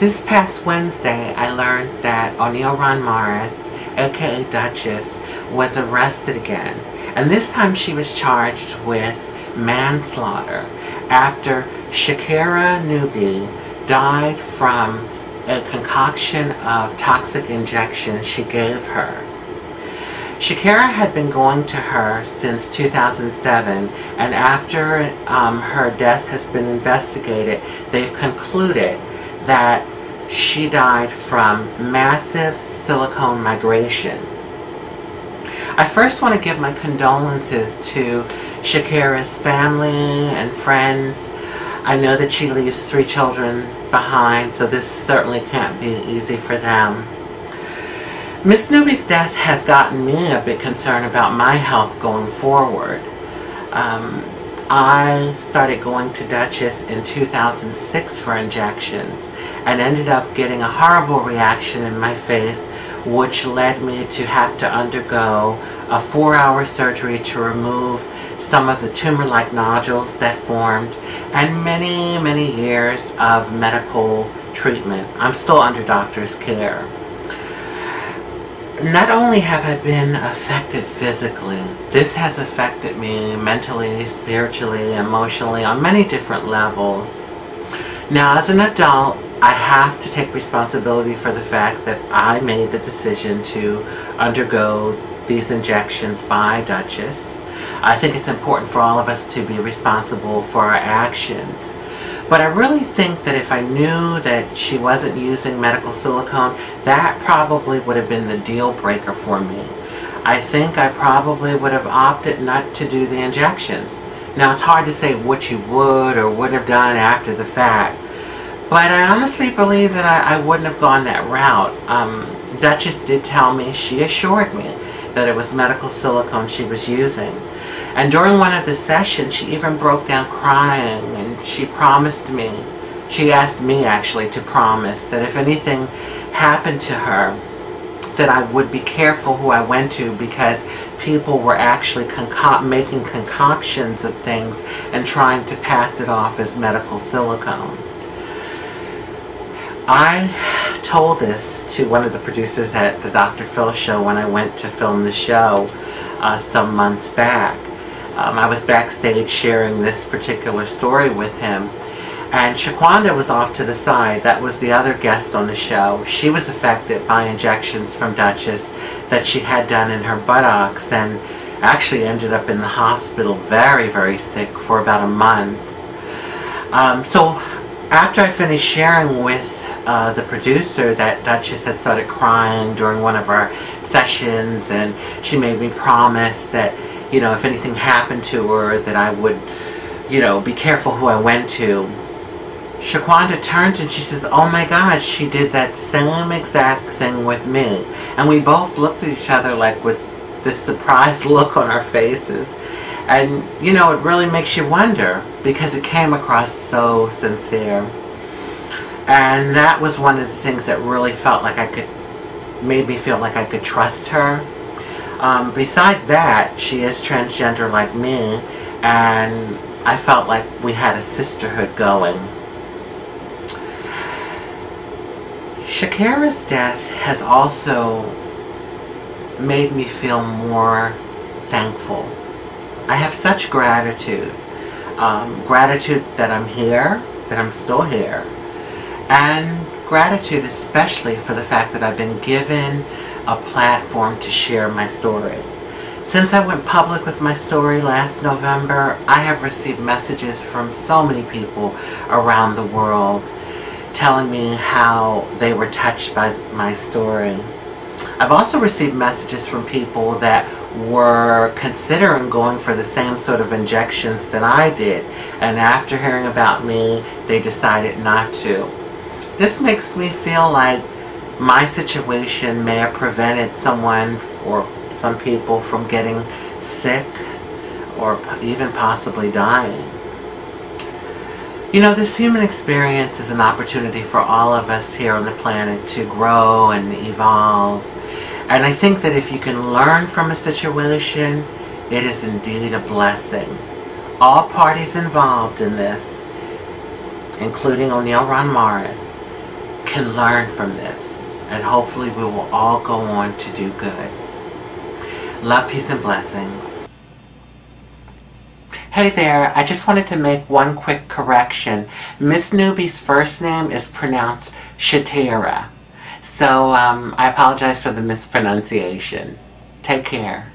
This past Wednesday, I learned that O'Neal Ron Morris, aka Duchess, was arrested again. And this time she was charged with manslaughter after Shakira Newby died from a concoction of toxic injections she gave her. Shakira had been going to her since 2007, and after her death has been investigated, they've concluded that she died from massive silicone migration. I first want to give my condolences to Shakira's family and friends. I know that she leaves 3 children behind, so this certainly can't be easy for them. Miss Newby's death has gotten me a bit concerned about my health going forward. I started going to Duchess in 2006 for injections and ended up getting a horrible reaction in my face, which led me to have to undergo a 4-hour surgery to remove some of the tumor-like nodules that formed, and many, many years of medical treatment. I'm still under doctor's care. Not only have I been affected physically, this has affected me mentally, spiritually, emotionally, on many different levels. Now, as an adult, I have to take responsibility for the fact that I made the decision to undergo these injections by Duchess. I think it's important for all of us to be responsible for our actions. But I really think that if I knew that she wasn't using medical silicone, that probably would have been the deal breaker for me. I think I probably would have opted not to do the injections. Now, it's hard to say what you would or wouldn't have done after the fact, but I honestly believe that I wouldn't have gone that route. Duchess did tell me, she assured me, that it was medical silicone she was using. And during one of the sessions, she even broke down crying, and she promised me, she asked me actually to promise that if anything happened to her, that I would be careful who I went to, because people were actually making concoctions of things and trying to pass it off as medical silicone. I told this to one of the producers at the Dr. Phil show when I went to film the show some months back. I was backstage sharing this particular story with him, and Shaquanda was off to the side. That was the other guest on the show. She was affected by injections from Duchess that she had done in her buttocks, and actually ended up in the hospital very, very sick for about a month. So after I finished sharing with the producer that Duchess had started crying during one of our sessions, and she made me promise that, you know, if anything happened to her, that I would, you know, be careful who I went to. Shaquanda turned and she says, "Oh my God, she did that same exact thing with me." And we both looked at each other like with this surprised look on our faces. And, you know, it really makes you wonder, because it came across so sincere. And that was one of the things that really felt like made me feel like I could trust her. Besides that, she is transgender like me, and I felt like we had a sisterhood going. Shakira's death has also made me feel more thankful. I have such gratitude. Gratitude that I'm here, that I'm still here, and gratitude especially for the fact that I've been given a platform to share my story. Since I went public with my story last November, I have received messages from so many people around the world telling me how they were touched by my story. I've also received messages from people that were considering going for the same sort of injections that I did, and after hearing about me, they decided not to. This makes me feel like my situation may have prevented someone or some people from getting sick or even possibly dying. You know, this human experience is an opportunity for all of us here on the planet to grow and evolve. And I think that if you can learn from a situation, it is indeed a blessing. All parties involved in this, including O'Neal Ron Morris, can learn from this, and hopefully we will all go on to do good. Love, peace, and blessings. Hey there, I just wanted to make one quick correction. Miss Newbie's first name is pronounced Shatera. So I apologize for the mispronunciation. Take care.